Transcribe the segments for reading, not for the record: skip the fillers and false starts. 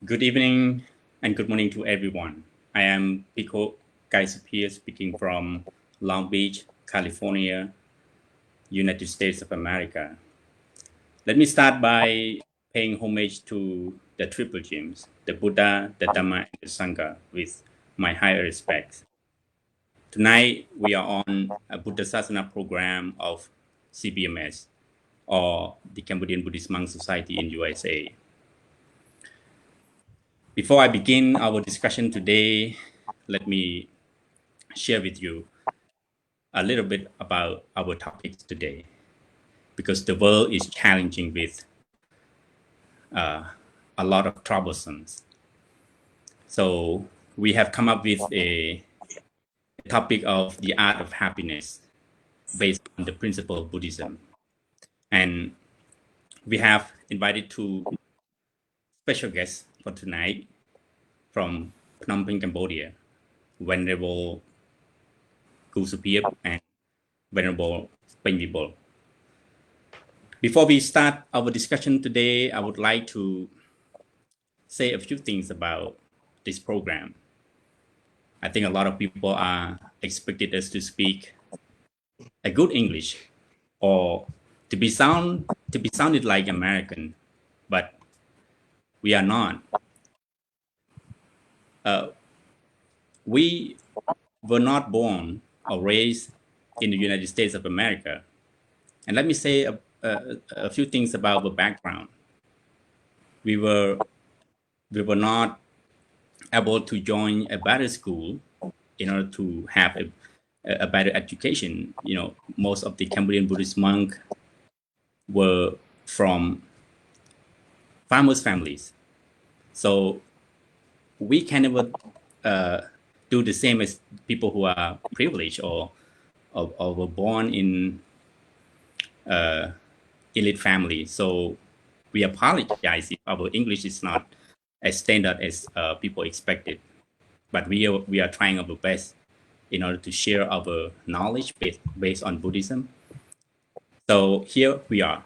Good evening and good morning to everyone. I am Bhikkhu Sophea speaking from Long Beach, California, United States of America. Let me start by paying homage to the triple gems, the Buddha, the Dhamma, and the Sangha, with my higher respects. Tonight, we are on a Buddhasāsanā program of CBMS, or the Cambodian Buddhist Monk Society in USA. Before I begin our discussion today, let me share with you a little bit about our topics today, because the world is challenging with a lot of troublesome. So we have come up with a topic of the art of happiness based on the principle of Buddhism. And we have invited two special guests for tonight from Phnom Penh, Cambodia, Venerable Sopheap and Venerable Penh Vibol. Before we start our discussion today, I would like to say a few things about this program. I think a lot of people are expected us to speak a good English or to be sounded like American, but we are not. We were not born or raised in the United States of America. And let me say a few things about the background. We were not able to join a better school in order to have a better education. You know, most of the Cambodian Buddhist monks were from farmers' families. So we can never do the same as people who are privileged or were born in elite family. So we apologize if our English is not as standard as people expected, but we are trying our best in order to share our knowledge based on Buddhism. So here we are.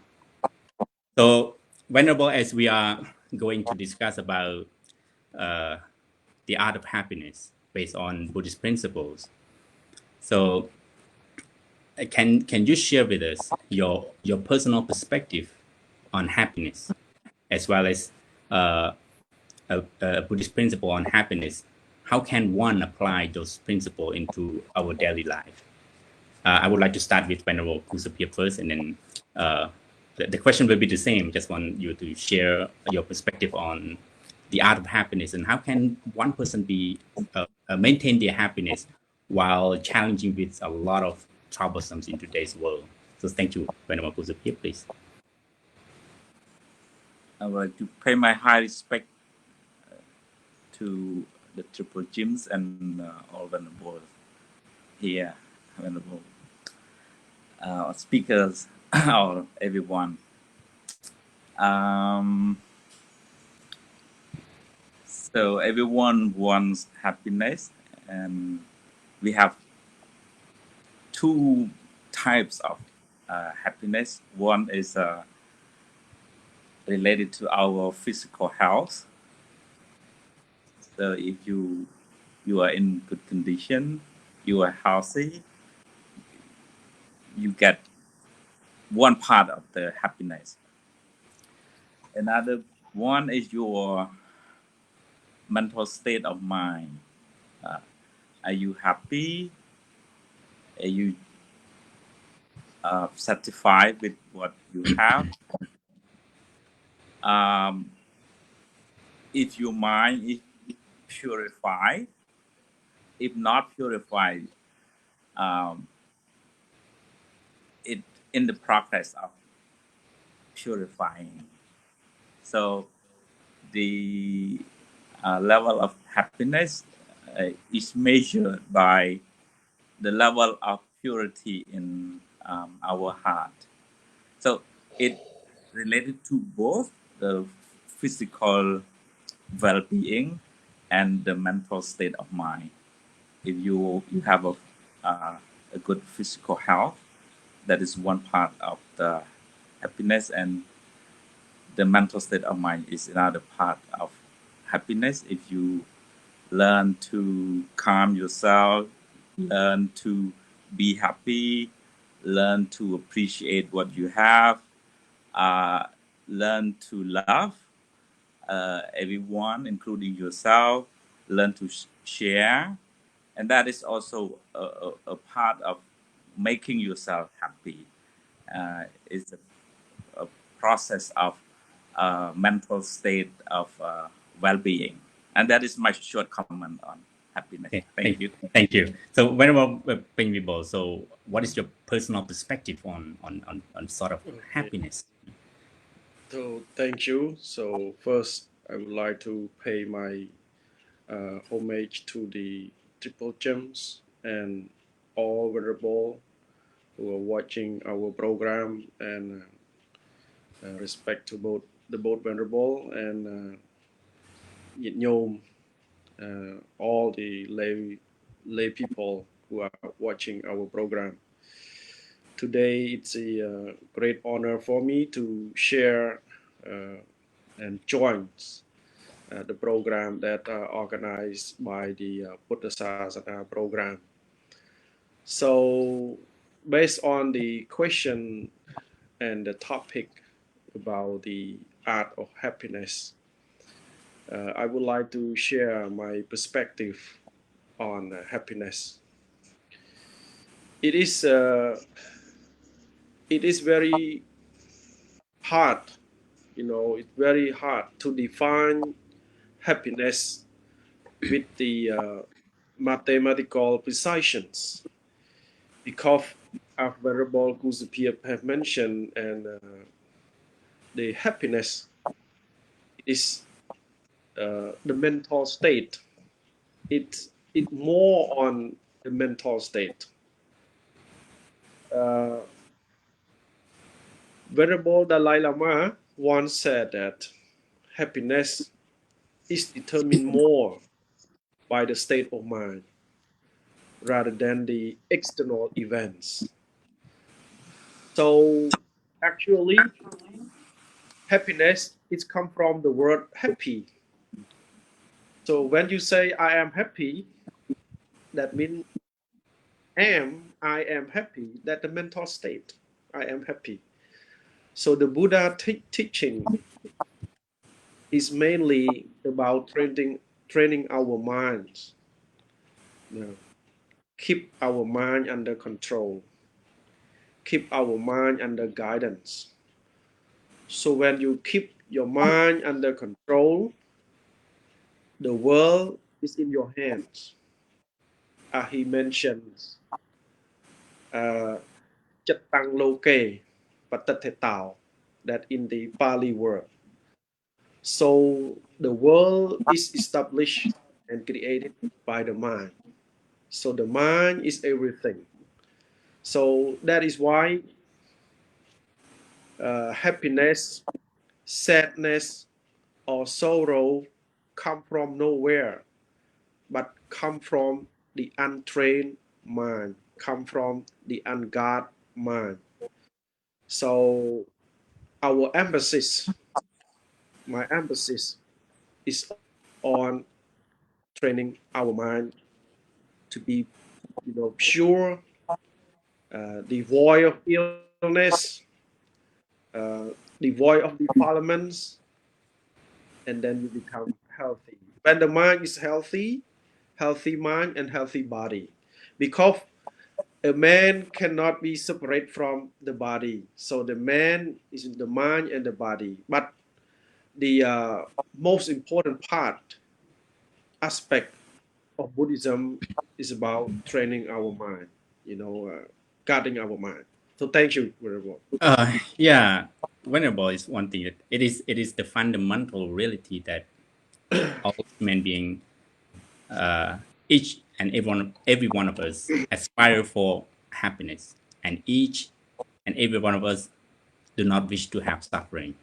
So Venerable, as we are going to discuss about the art of happiness based on Buddhist principles. So can you share with us your personal perspective on happiness, as well as a Buddhist principle on happiness? How can one apply those principles into our daily life? I would like to start with Venerable Sopheap first, and then the question will be the same. Just want you to share your perspective on the art of happiness and how can one person be maintain their happiness while challenging with a lot of troublesome in today's world. So thank you, Venerable Sopheap, please. I would like to pay my high respect to the triple gems and all venerable here, venerable speakers, or everyone. So everyone wants happiness, and we have two types of happiness. One is related to our physical health. So if you are in good condition, you are healthy, you get one part of the happiness. Another one is your mental state of mind. Are you happy? Are you satisfied with what you have? If your mind is purified, if not purified, it in the progress of purifying. So the level of happiness is measured by the level of purity in our heart. So it related to both the physical well-being and the mental state of mind. If you have a good physical health, that is one part of the happiness, and the mental state of mind is another part of happiness if you learn to calm yourself, learn to be happy, learn to appreciate what you have, learn to love everyone, including yourself, learn to share. And that is also a part of making yourself happy. It's a process of mental state of well-being. And that is my short comment on happiness. Okay, Thank you. Thank you. So, Venerable Penh Vibol, so what is your personal perspective on sort of happiness? So thank you. So first, I would like to pay my homage to the Triple Gems and all venerable who are watching our program, and respect to both venerable and Nhiệt Nhôm, all the lay people who are watching our program. Today, it's a great honor for me to share and join the program that are organized by the Buddhasāsanā program. So, based on the question and the topic about the art of happiness, I would like to share my perspective on happiness. It is very hard, it's very hard to define happiness with the mathematical precisions, because as Venerable Sopheap have mentioned, and the happiness is the mental state. It's more on the mental state. Venerable Dalai Lama once said that happiness is determined more by the state of mind rather than the external events. So actually, happiness is come from the word happy. So when you say I am happy, that means I am happy, that the mental state, I am happy. So the Buddha teaching is mainly about training our minds. Keep our mind under control. Keep our mind under guidance. So when you keep your mind under control, the world is in your hands. He mentions Chattang Loke Patathetao, that in the Pali word. So the world is established and created by the mind. So the mind is everything. So that is why happiness, sadness, or sorrow come from nowhere, but come from the untrained mind, come from the unguarded mind. So our emphasis, my emphasis, is on training our mind to be, pure, devoid of illness, devoid of defilements, and then you become healthy. When the mind is healthy mind and healthy body, because a man cannot be separate from the body. So the man is in the mind and the body. But the most important aspect of Buddhism is about training our mind, guarding our mind. So thank you, Venerable. Yeah, Venerable is one thing. That it is the fundamental reality that all human beings, each and every one of us, aspire for happiness, and each and every one of us do not wish to have suffering.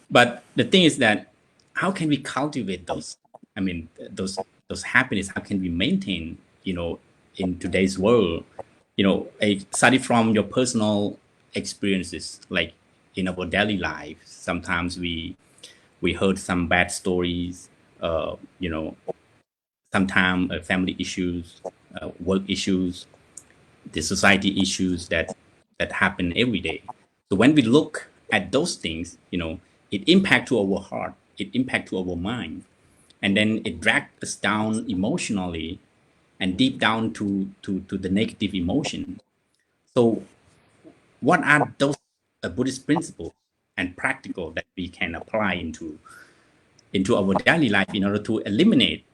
But the thing is that how can we cultivate those? I mean, those happiness. How can we maintain? In today's world, starting from your personal experiences, like in our daily life, sometimes we we heard some bad stories, sometimes family issues, work issues, the society issues that happen every day. So when we look at those things, it impact to our heart, it impact to our mind, and then it drags us down emotionally and deep down to the negative emotion. So what are those Buddhist principles and practical that we can apply into our daily life in order to eliminate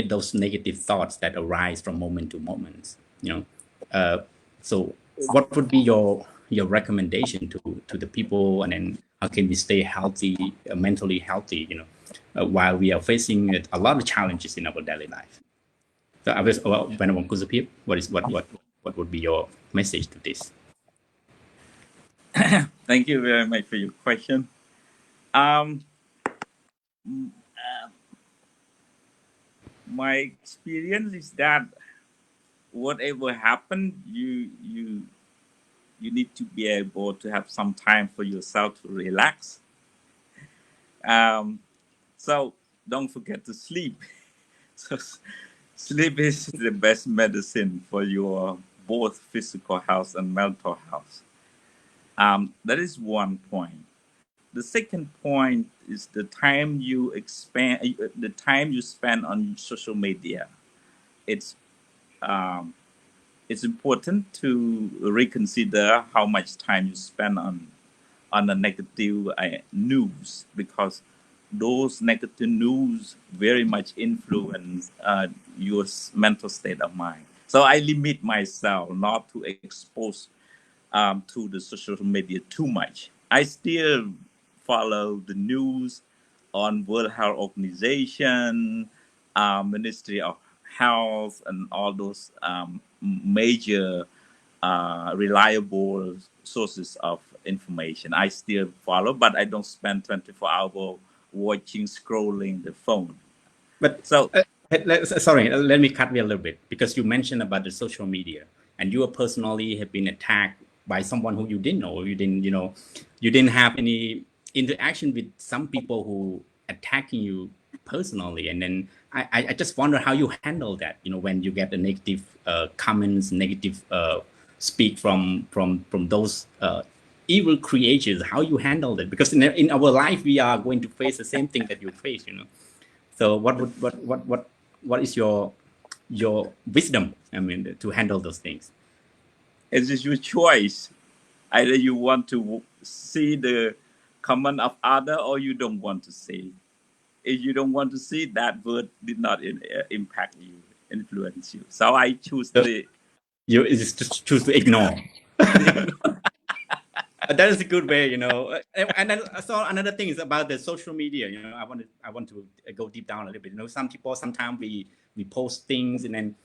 those negative thoughts that arise from moment to moment? So what would be your recommendation to the people, and then how can we stay healthy, mentally healthy, while we are facing a lot of challenges in our daily life? So I was when Sopheap, what would be your message to this? Thank you very much for your question. My experience is that whatever happened, you need to be able to have some time for yourself to relax. So don't forget to sleep. So sleep is the best medicine for your both physical health and mental health. That is one point. The second point is the time you spend on social media. It's important to reconsider how much time you spend on the negative news, because those negative news very much influence your mental state of mind. So I limit myself not to expose to the social media too much. I still follow the news on World Health Organization, Ministry of Health, and all those major reliable sources of information. I still follow, but I don't spend 24 hours watching, scrolling the phone. But so, sorry, let me cut you a little bit, because you mentioned about the social media, and you personally have been attacked by someone who you didn't know. You didn't have any interaction with some people who attacking you personally, and then I just wonder how you handle that. When you get the negative comments, negative speak from those evil creatures, how you handle it, because in our life we are going to face the same thing that you face. So what is your wisdom? I mean, to handle those things. It is your choice. Either you want to see the comment of other, or you don't want to see. If you don't want to see, that word did not impact you, influence you. So I choose you just choose to ignore. That is a good way, And then I saw another thing is about the social media. I want to go deep down a little bit. Some people, sometimes we post things, and then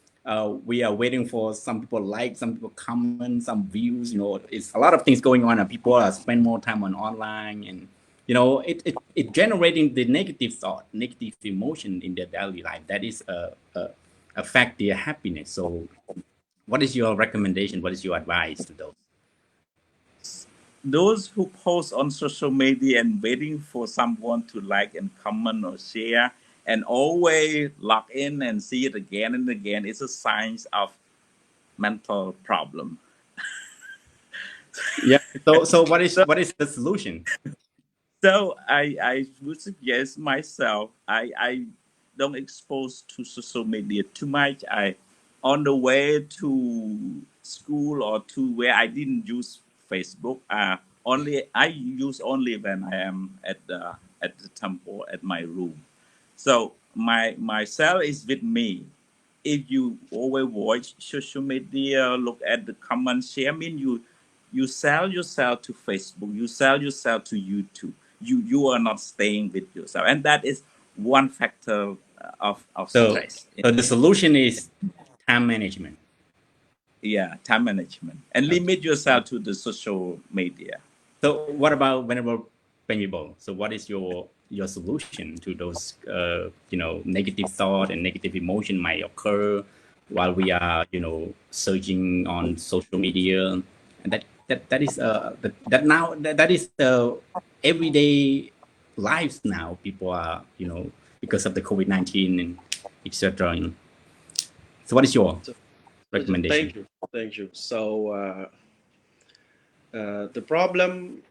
we are waiting for some people like, some people comment, some views. It's a lot of things going on, and people are spend more time on online, and it generating the negative thought, negative emotion in their daily life. That is affect their happiness. So, what is your recommendation? What is your advice to those? Those who post on social media and waiting for someone to like and comment or share, and always log in and see it again and again, is a sign of mental problem. Yeah. So what is the solution? So I would suggest myself, I don't expose to social media too much. On the way to school or to where I didn't use Facebook, I use only when I am at the temple at my room. So my cell is with me. If you always watch social media, look at the comments, share, you sell yourself to Facebook, you sell yourself to YouTube. You are not staying with yourself, and that is one factor of stress. So the solution is time management. Yeah, time management, and limit yourself to the social media. So what about whenever Vibol? So what is your solution to those negative thought and negative emotion might occur while we are searching on social media, and that is the everyday lives now. People are, because of the COVID-19 and etc. So what is your recommendation? Thank you. So the problem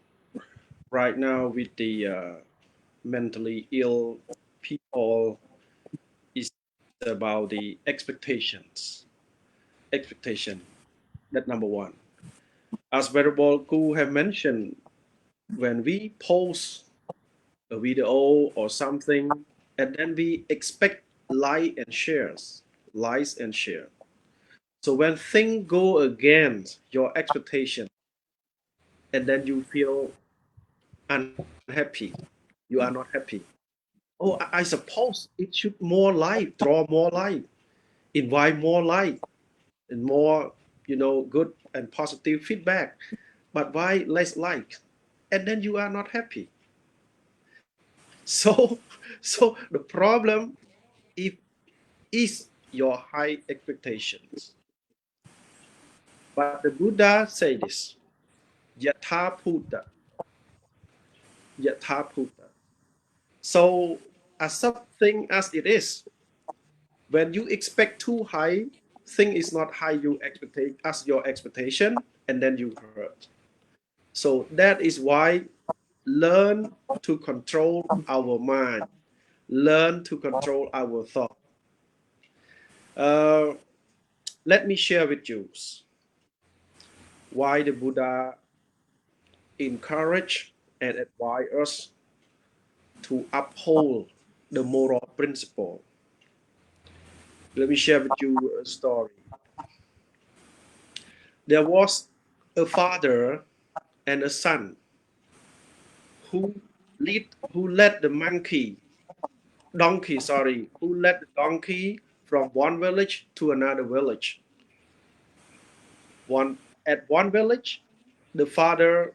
right now with the mentally ill people is about the expectations. Expectation. That's number one. As Venerable Ku have mentioned, when we post a video or something, and then we expect likes and shares. So when things go against your expectation, and then you feel unhappy, you are not happy. Oh, I suppose it should more like, draw more like, invite more like, and more, good and positive feedback. But why less like? And then you are not happy. So, so the problem is your high expectations. But the Buddha say this, yatha bhuta. So as something as it is, when you expect too high, thing is not high you expect as your expectation, and then you hurt. So that is why learn to control our mind, learn to control our thought. Let me share with you why the Buddha encourage and advise us to uphold the moral principle. Let me share with you a story. There was a father and a son who led the donkey from one village to another village. At one village, the father,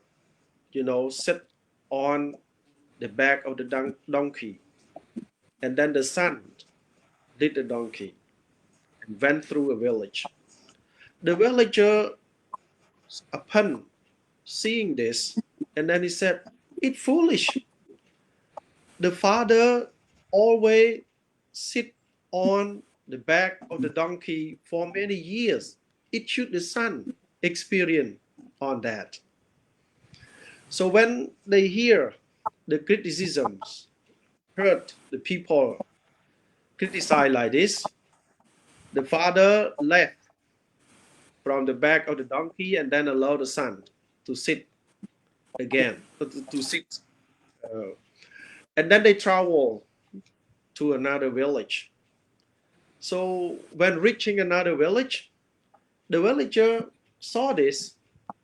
sat on the back of the donkey, and then the son led the donkey and went through a village. The villager, upon seeing this, and then he said, "It's foolish. The father always sit on the back of the donkey for many years. It should the son experience on that." So when they hear the criticisms, heard the people criticize like this, the father left from the back of the donkey and then allowed the son to sit again, to sit. And then they travel to another village. So when reaching another village, the villager saw this,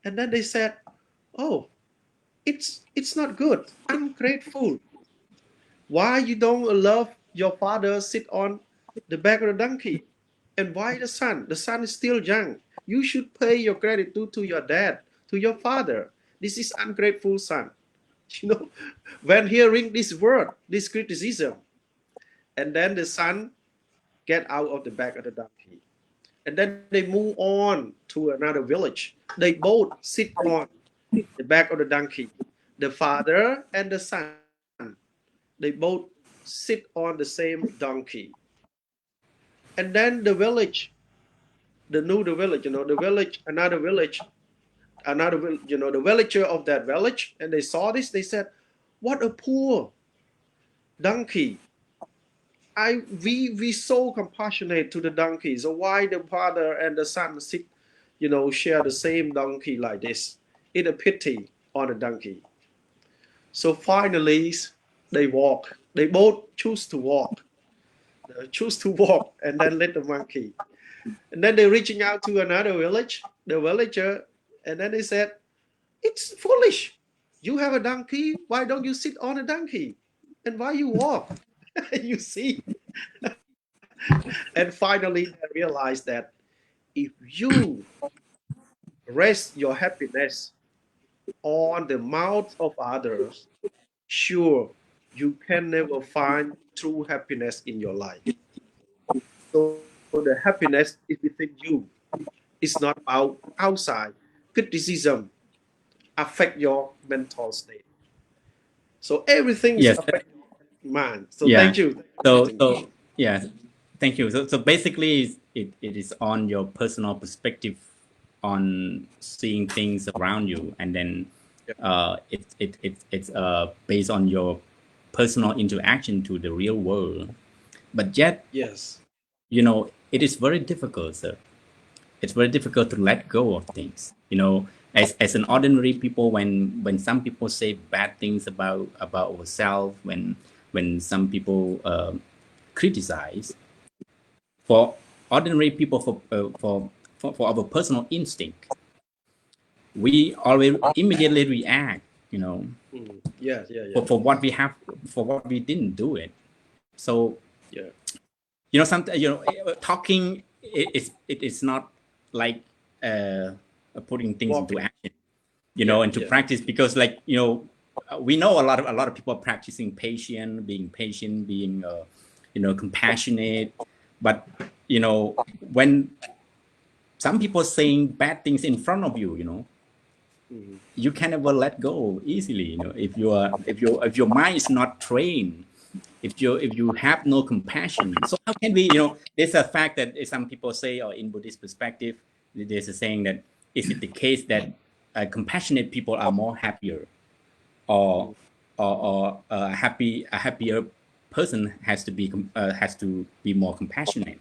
and then they said, "Oh, it's not good, ungrateful. Why you don't allow your father sit on the back of the donkey? And why the son? The son is still young. You should pay your gratitude to your dad, to your father. This is ungrateful son." When hearing this word, this criticism, and then the son get out of the back of the donkey, and then they move on to another village. They both sit on the back of the donkey, the father and the son. They both sit on the same donkey. And then the village, the village, the villager of that village, and they saw this, they said, "What a poor donkey. We so compassionate to the donkey. So why the father and the son sit, share the same donkey like this? It's a pity on the donkey." So finally, they walk. They both choose to walk. And then let the monkey. And then they're reaching out to another village, the villager, and then they said, "It's foolish. You have a donkey. Why don't you sit on a donkey? And why you walk?" You see? And finally, they realized that if you rest your happiness on the mouth of others, sure, you can never find true happiness in your life. So the happiness is within you. It's not outside. Criticism affect your mental state. So everything is Yes. affecting mind. So Yeah. thank you. So yeah, thank you. So basically, it is on your personal perspective on seeing things around you, and then it's based on your personal interaction to the real world. But yet, Yes. it is very difficult, sir. It's very difficult to let go of things. As an ordinary people, when some people say bad things about ourselves, when some people criticize, for ordinary people, for our personal instinct, we always immediately react, Yeah, yeah, yeah. for what we have, for what we didn't do it. So Yeah. sometimes, talking, it is not like putting things into Walking. action, Yeah, into yeah. practice, because we know a lot of people are practicing being patient, being compassionate, but when some people saying bad things in front of you, you can never let go easily, if your mind is not trained, if you have no compassion. So how can we, there's a fact that some people say, or in Buddhist perspective, there's a saying that, is it the case that compassionate people are more happier, or a happier person has to be more compassionate?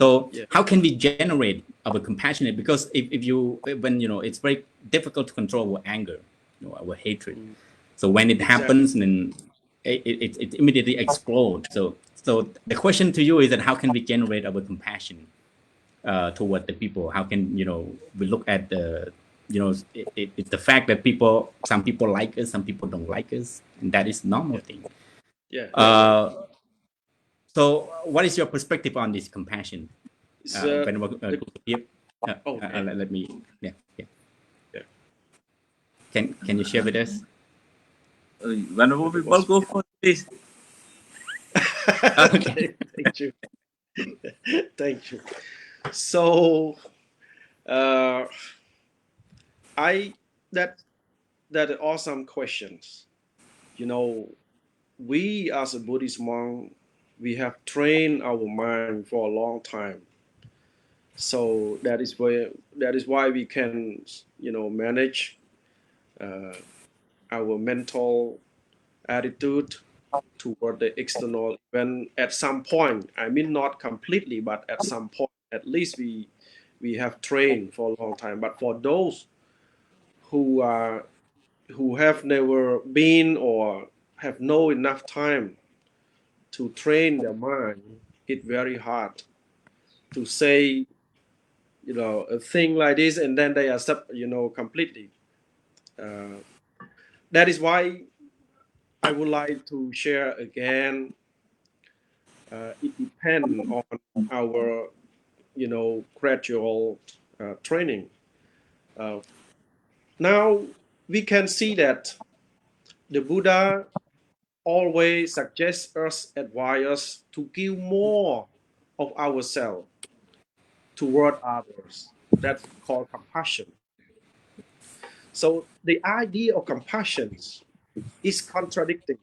So Yeah. how can we generate our compassionate? Because if you when it's very difficult to control our anger, our hatred. So when it happens, then it immediately explodes. So the question to you is that, how can we generate our compassion toward the people? How can we look at the it's the fact that some people like us, some people don't like us, and that is normal thing. Yeah. So what is your perspective on this compassion? So, Let me, yeah. Yeah. Can you share with us? Whenever people go for this. Okay. Thank you. Thank you. So, that are awesome questions. We as a Buddhist monk, we have trained our mind for a long time. So that is why we can, manage our mental attitude toward the external event at some point. I mean, not completely, but at some point, at least we have trained for a long time. But for those who have never been or have no enough time to train their mind, it's very hard to say, a thing like this, and then they accept, completely. That is why I would like to share again. It depends on our, gradual training. Now we can see that the Buddha always suggests us, advise us to give more of ourselves toward others. That's called compassion. So the idea of compassion is contradicting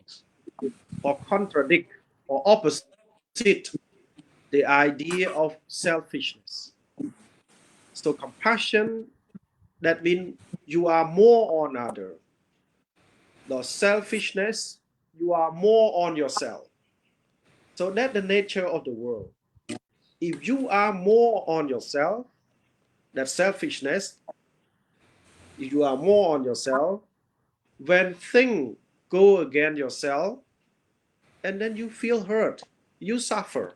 or contradict or opposite the idea of selfishness. So compassion, that means you are more on other. The selfishness, you are more on yourself. So that's the nature of the world. If you are more on yourself, that selfishness, if you are more on yourself, when things go against yourself, and then you feel hurt, you suffer.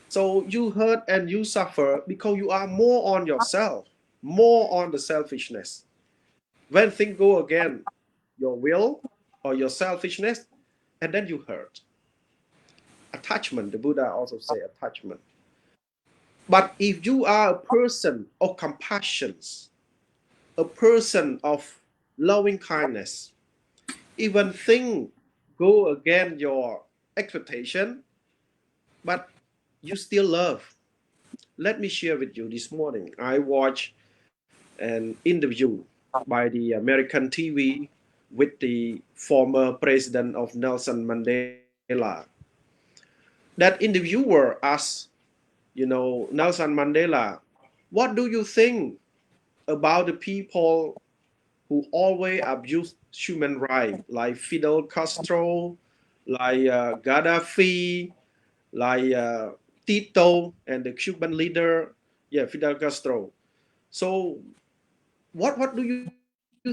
So you hurt and you suffer because you are more on yourself, more on the selfishness. When things go against your will or your selfishness, and then you hurt. Attachment, the Buddha also say attachment. But if you are a person of compassion, a person of loving kindness, even things go against your expectation, but you still love. Let me share with you this morning. I watched an interview by the American TV with the former president of Nelson Mandela. That interviewer asked, Nelson Mandela, what do you think about the people who always abuse human rights, like Fidel Castro, like Gaddafi, like Tito, and the Cuban leader, Fidel Castro. So, what do you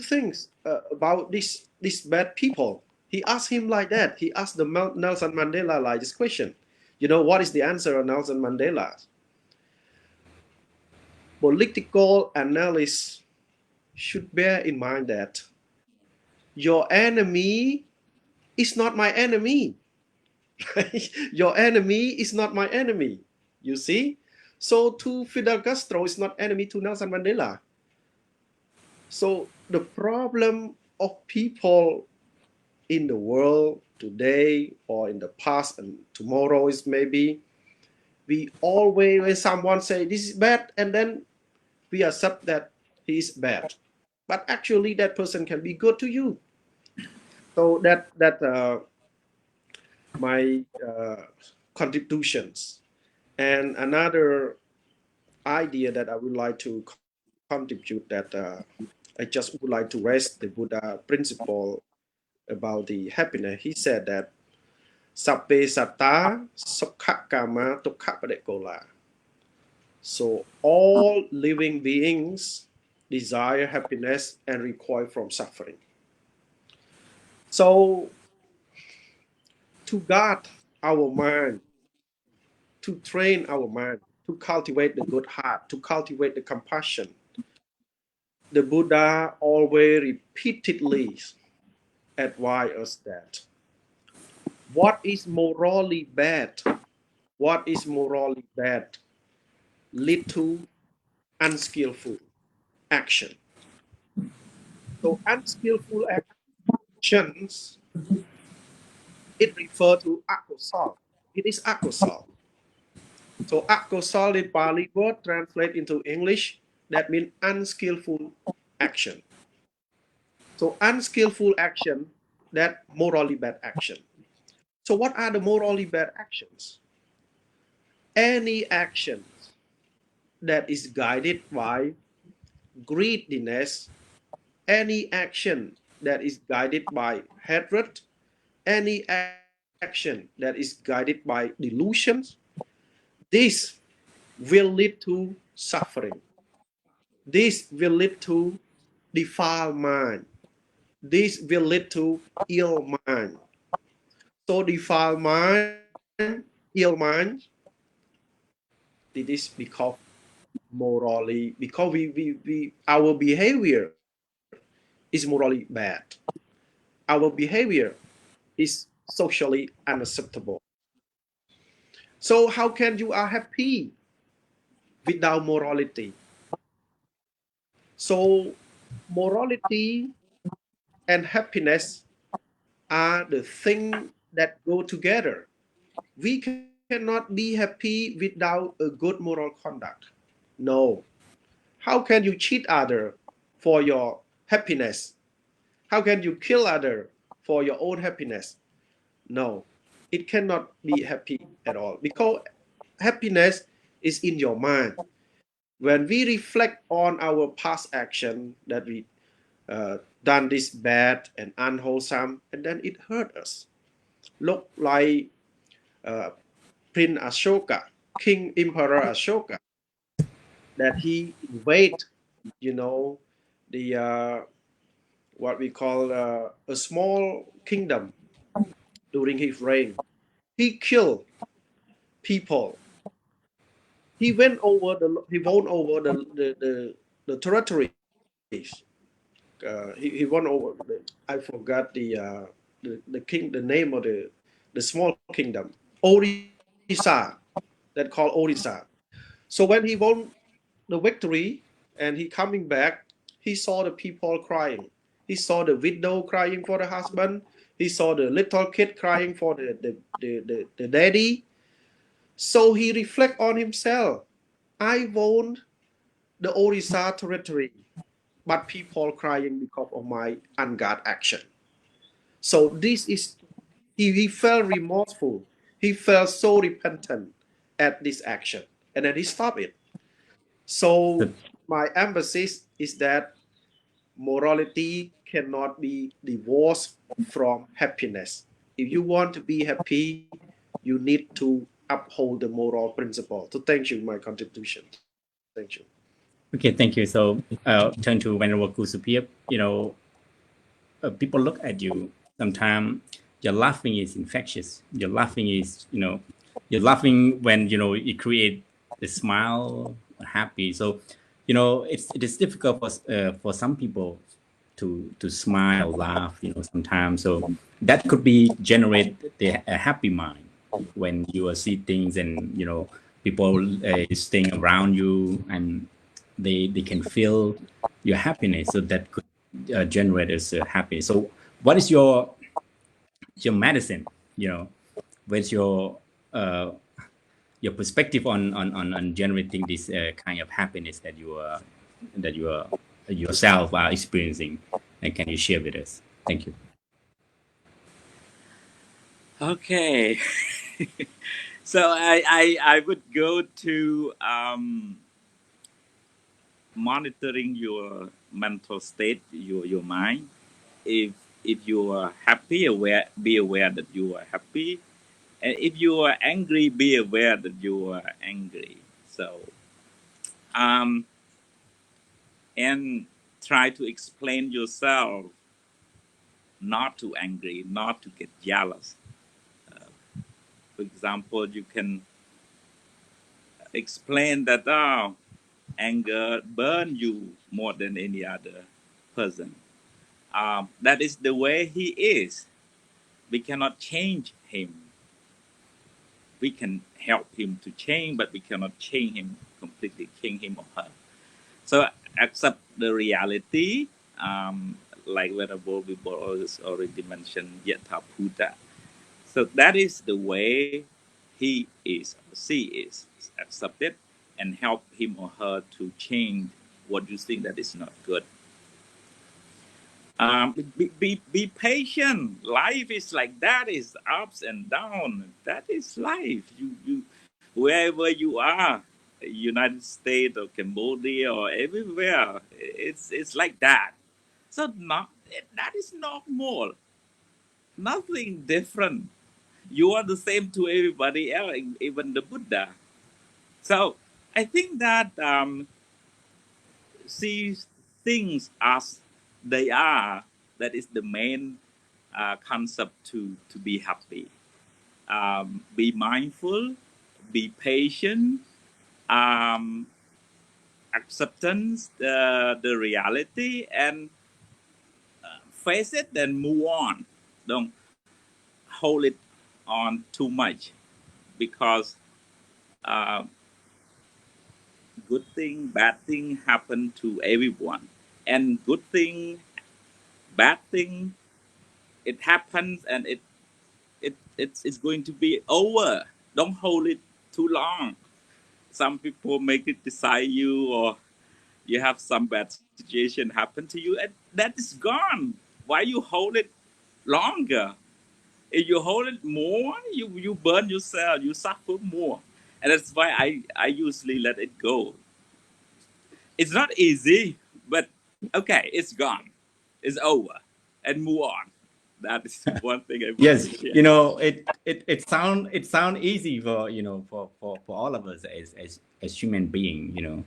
think about these bad people? He asked him like that. He asked the Nelson Mandela like this question. What is the answer of Nelson Mandela? Political analysts should bear in mind that your enemy is not my enemy. Your enemy is not my enemy. You see? So to Fidel Castro is not enemy to Nelson Mandela. So the problem of people in the world today or in the past and tomorrow is maybe we always, when someone say this is bad, and then we accept that he is bad. But actually that person can be good to you. So that my contributions. And another idea that I would like to contribute that I just would like to raise the Buddha principle about the happiness. He said that Sappe Satta Sokha Kama Tukha Padekola. So all living beings desire happiness and recoil from suffering. So to guard our mind, to train our mind, to cultivate the good heart, to cultivate the compassion, the Buddha always repeatedly advise us that what is morally bad, lead to unskillful action. So unskillful actions, it refers to akosal. It is akosal. So akosal in Pali word translate into English, that means unskillful action. So unskillful action, that morally bad action. So what are the morally bad actions? Any action that is guided by greediness, any action that is guided by hatred, any action that is guided by delusions, this will lead to suffering. This will lead to defiled mind. This will lead to ill mind. So defiled mind, ill mind, it is because morally, because our behavior is morally bad. Our behavior is socially unacceptable. So how can you are happy without morality? So morality and happiness are the things that go together. We cannot be happy without a good moral conduct. No. How can you cheat other for your happiness? How can you kill other for your own happiness? No, it cannot be happy at all, because happiness is in your mind. When we reflect on our past action that we done this bad and unwholesome, and then it hurt us. Look like Prince Ashoka, King Emperor Ashoka, that he invade, the what we call a small kingdom during his reign. He killed people. He won over the territories. He won over. I forgot the king, the name of the small kingdom, Odisha, that called Odisha. So when he won the victory and he coming back, he saw the people crying. He saw the widow crying for the husband. He saw the little kid crying for the daddy. So he reflect on himself. I won the Odisha territory but people crying because of my unguarded action. So this is, he felt remorseful. He felt so repentant at this action, and then he stopped it. So my emphasis is that morality cannot be divorced from happiness. If you want to be happy, you need to uphold the moral principle. So thank you, my contribution. Thank you. Okay, thank you. So turn to Venerable Sopheap. People look at you. Sometimes your laughing is infectious. Your laughing is, you're laughing when it create a smile, happy. So, it is difficult for some people to smile, laugh. Sometimes. So that could be generate a happy mind when you see things and people staying around you and they can feel your happiness. So that could generate as happiness. So what is your medicine? What's your perspective on generating this kind of happiness that you are yourself are experiencing, and can you share with us? Thank you. Okay. So I would go to monitoring your mental state, your mind. If you are happy, be aware that you are happy, and if you are angry, be aware that you are angry. So and try to explain yourself not to angry, not to get jealous. For example, you can explain that anger burn you more than any other person. That is the way he is. We cannot change him. We can help him to change, but we cannot change him completely, change him or her. So accept the reality, like Venerable Vibol already mentioned, Yatha Buddha. So that is the way he is or she is. Accept it and help him or her to change what you think that is not good. Be patient. Life is like that. It's ups and downs. That is life. You wherever you are, United States or Cambodia or everywhere, it's like that. So that is normal. Nothing different. You are the same to everybody else, even the Buddha. So I think that see things as they are. That is the main concept to be happy. Be mindful, be patient, acceptance the reality, and face it. Then move on. Don't hold it on too much, because good thing, bad thing happen to everyone, and good thing, bad thing, it happens, and it's going to be over. Don't hold it too long. Some people make it decide you, or you have some bad situation happen to you, and that is gone. Why you hold it longer? If you hold it more, you burn yourself, you suffer more. And that's why I usually let it go. It's not easy, but okay, it's gone. It's over. And move on. That is one thing I want Yes, to share. it sound easy for for all of us as human being,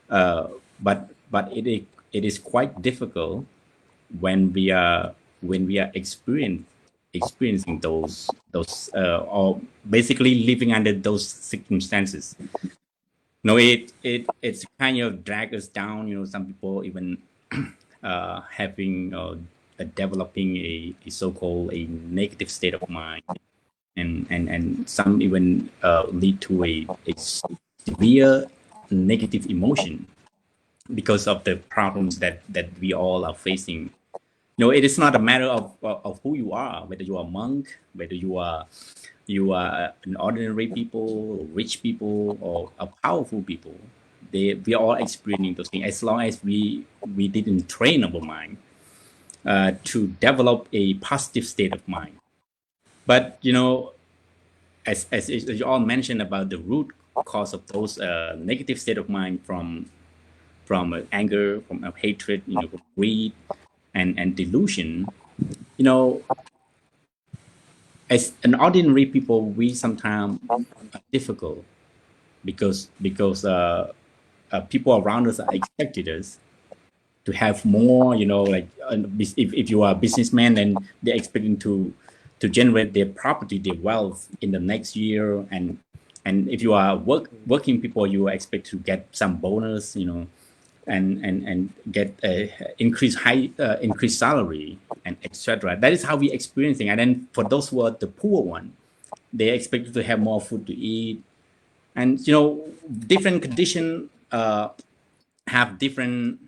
but it is quite difficult when we are experiencing those or basically living under those circumstances. No, it's kind of drag us down. Some people even having developing a so-called a negative state of mind, and some even lead to a severe negative emotion because of the problems that we all are facing. It is not a matter of who you are, whether you are a monk, whether you are an ordinary people, or rich people, or a powerful people. we are all experiencing those things as long as we didn't train our mind to develop a positive state of mind. But as you all mentioned about the root cause of those negative state of mind from anger, from hatred, from greed and delusion, as an ordinary people, we sometimes are difficult because people around us are expected us to have more, like if you are a businessman, then they're expecting to generate their property, their wealth in the next year, and if you are working people, you expect to get some bonus, and get increased salary and etc. That is how we experiencing. And then for those who are the poor one, they expect to have more food to eat, and different condition have different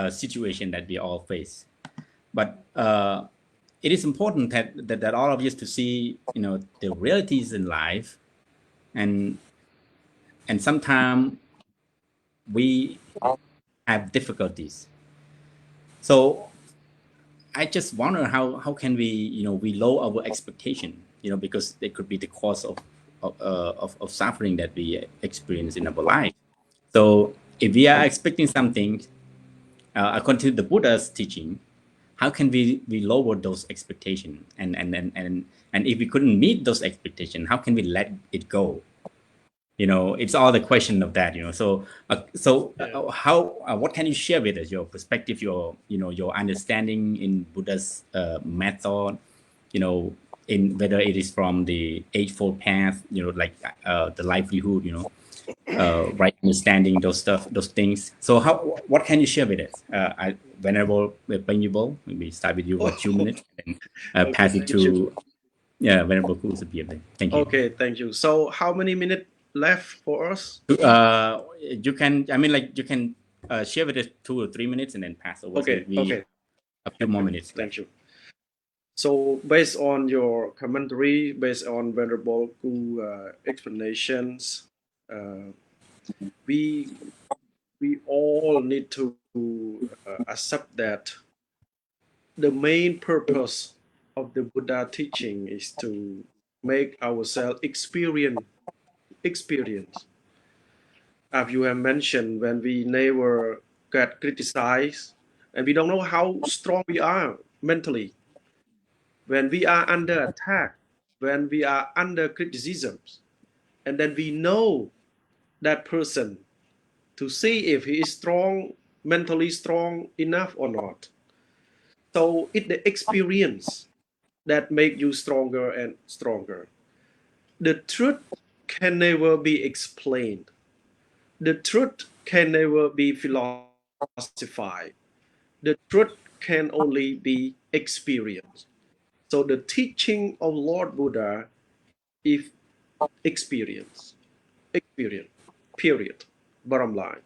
situation that we all face. But it is important that all of us to see the realities in life, and sometimes we have difficulties. So I just wonder how can we we lower our expectation, because they could be the cause of suffering that we experience in our life. So if we are expecting something, according to the Buddha's teaching, how can we lower those expectations? And if we couldn't meet those expectations, how can we let it go? It's all the question of that. How what can you share with us, your perspective, your understanding in Buddha's method, in whether it is from the Eightfold Path, like the livelihood, right understanding those things. So what can you share with us? Venerable Vibol, maybe start with you for 2 minutes and pass it to Venerable Sopheap. Thank you. Okay, thank you. So how many minutes left for us? You can, you can share with us 2 or 3 minutes and then pass over. Okay, okay. A few more minutes. Thank you. So based on your commentary, based on Venerable explanations, we all need to accept that the main purpose of the Buddha teaching is to make ourselves experience. As you have mentioned, when we never get criticized and we don't know how strong we are mentally, when we are under attack, when we are under criticisms, and then we know that person to see if he is strong, mentally strong enough or not. So it's the experience that make you stronger and stronger. The truth can never be explained. The truth can never be philosophized. The truth can only be experienced. So the teaching of Lord Buddha is experience, period, bottom line.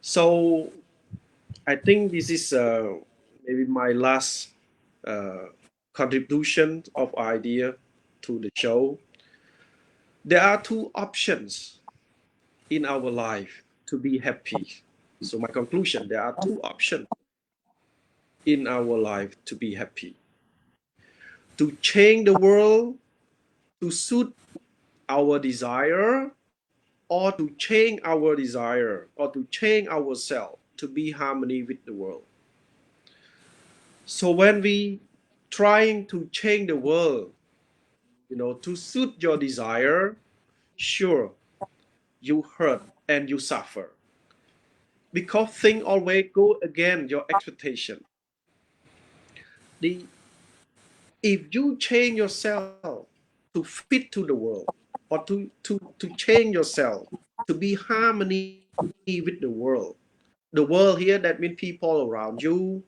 So I think this is maybe my last contribution of idea to the show. There are two options in our life to be happy. So my conclusion, there are two options in our life to be happy. To change the world to suit our desire, or to change our desire, or to change ourselves to be harmony with the world. So when we trying to change the world, to suit your desire, sure, you hurt and you suffer. Because things always go against your expectation. If you change yourself to fit to the world, or to change yourself to be harmony with the world here, that means people around you,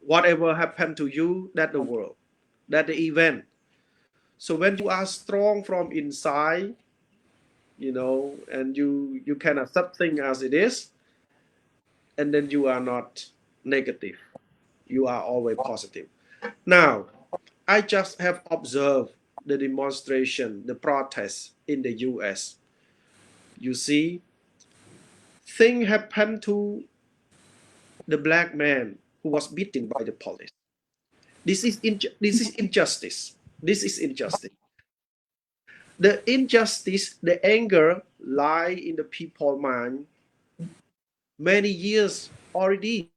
whatever happened to you, that the world, that the event. So when you are strong from inside, and you can accept things as it is, and then you are not negative, you are always positive. Now, I just have observed the demonstration, the protest in the US. You see, thing happened to the black man who was beaten by the police. This is injustice. This is injustice. The injustice, the anger lie in the people mind many years already.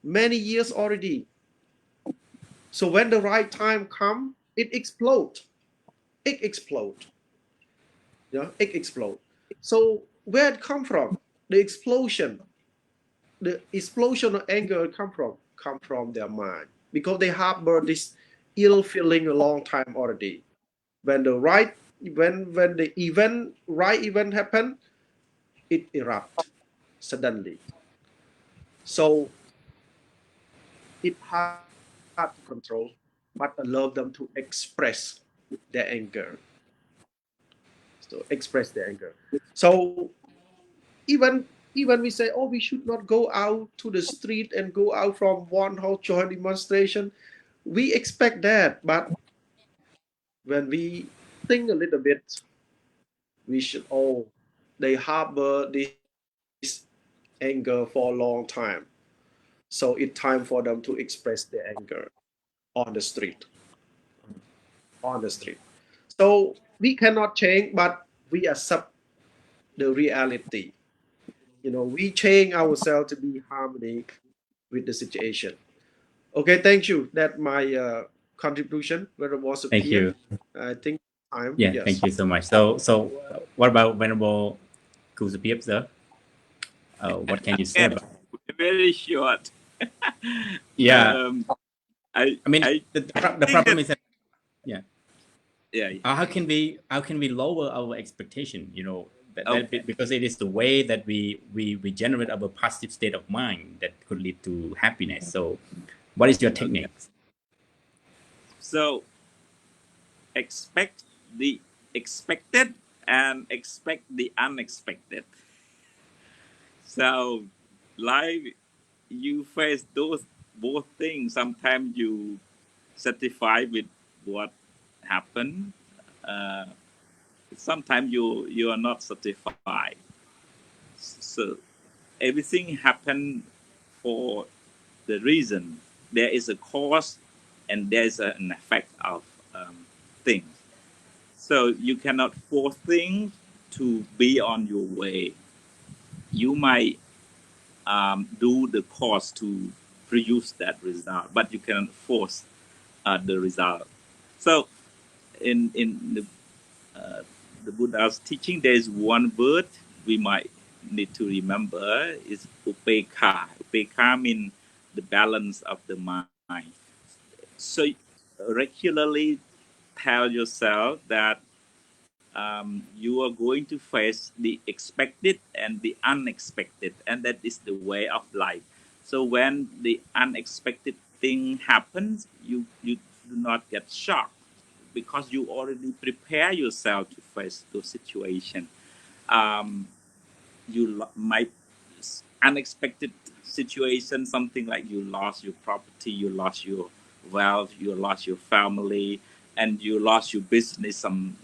Many years already. So when the right time come, it explode. It explode. Yeah, it explode. So where it come from? The explosion of anger come from their mind, because they harbor this ill feeling a long time already. When the right event happen, it erupt suddenly. So it hard to control, but allow them to express their anger. So express their anger. So even we say, oh, we should not go out to the street and go out from one house joint demonstration. We expect that, but when we think a little bit, we should, oh, they harbor this anger for a long time. So it's time for them to express their anger on the street. On the street. So we cannot change, but we accept the reality. We change ourselves to be harmony with the situation. Okay, thank you. That my contribution. Venerable Thank Sophia. you. I think time. Yeah, Yes. thank you so much. So what about Venerable Sopheap, sir? What can you say Yeah, about? very short. Yeah, I I mean, I the think problem that, is that, yeah. yeah. How can we lower our expectation? Okay. Because it is the way that we generate our positive state of mind that could lead to happiness. So, what is your technique? So expect the expected and expect the unexpected. So life, you face those both things. Sometimes you satisfied with what happened. Uh, Sometimes you are not satisfied. So everything happened for the reason. There is a cause and there is an effect of things. So you cannot force things to be on your way. You might do the cause to produce that result, but you cannot force the result. So in the Buddha's teaching, there is one word we might need to remember is upekha. Upekha means the balance of the mind. So regularly tell yourself that you are going to face the expected and the unexpected, and that is the way of life. So when the unexpected thing happens, you do not get shocked because you already prepare yourself to face those situations. Um, might unexpected situation, something like you lost your property, you lost your wealth, you lost your family, and you lost your business, and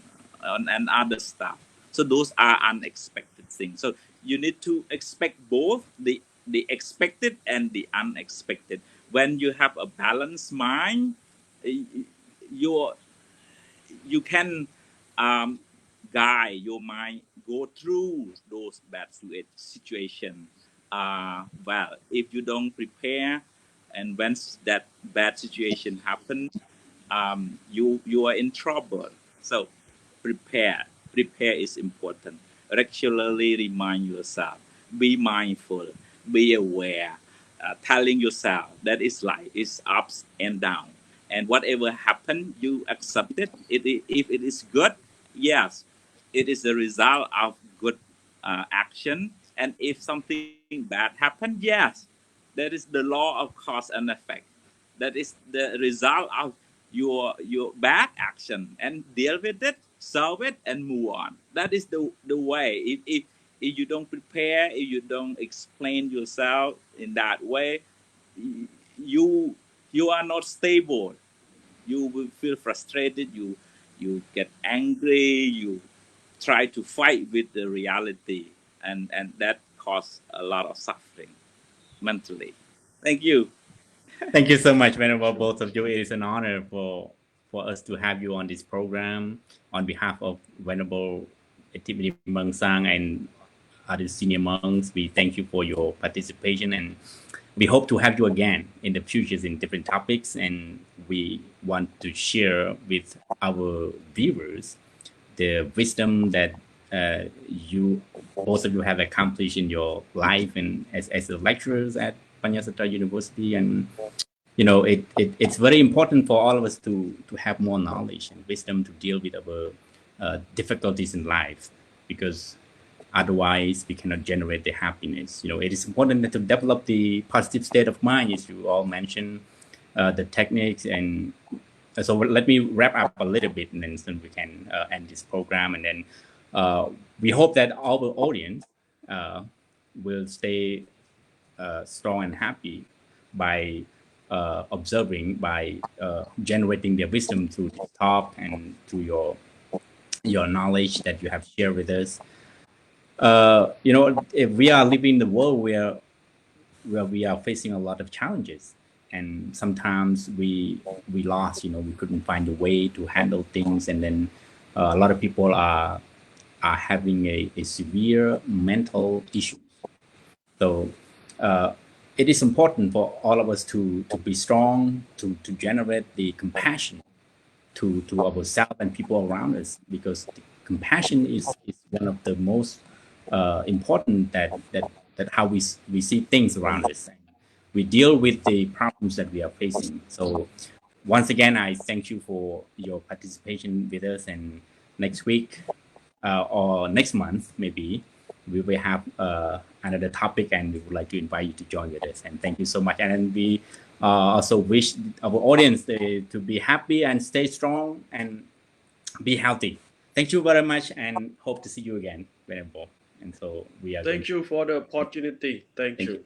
other stuff. So those are unexpected things. So you need to expect both the expected and the unexpected. When you have a balanced mind, you you can um, guide your mind go through those bad situations. Well, if you don't prepare, and when that bad situation happens, you are in trouble. So prepare is important. Regularly remind yourself, be mindful, be aware, telling yourself that it's life, it's ups and downs, and whatever happened, you accept it. If it is good, yes, it is the result of good action. And if something bad happened, yes, that is the law of cause and effect. That is the result of your bad action, and deal with it, solve it, and move on. That is the way. If you don't prepare, if you don't explain yourself in that way, you you are not stable. You will feel frustrated. You get angry. You try to fight with the reality, and that causes a lot of suffering mentally. Thank you. Thank you so much, Venerable, both of you. It is an honor for us to have you on this program. On behalf of Venerable Activity Monk Sang and other senior monks, we thank you for your participation, and we hope to have you again in the future in different topics. And we want to share with our viewers the wisdom that both of you have accomplished in your life and as lecturers at Buddhasāsanā University. And it's very important for all of us to have more knowledge and wisdom to deal with our difficulties in life, because otherwise we cannot generate the happiness. It is important to develop the positive state of mind, as you all mentioned, the techniques. And so let me wrap up a little bit, and then we can end this program. And then we hope that our audience will stay strong and happy by observing, by generating their wisdom through this talk and through your knowledge that you have shared with us. If we are living in the world where we are facing a lot of challenges, and sometimes we lost, we couldn't find a way to handle things, and then a lot of people are having a severe mental issue. So it is important for all of us to be strong, to generate the compassion to ourselves and people around us, because the compassion is one of the most important that how we see things around us. We deal with the problems that we are facing. So once again, I thank you for your participation with us. And next week or next month, maybe we will have another topic, and we would like to invite you to join with us. And thank you so much. And we also wish our audience to be happy and stay strong and be healthy. Thank you very much, and hope to see you again, Venerable. And so we are. Thank you for the opportunity. Thank you.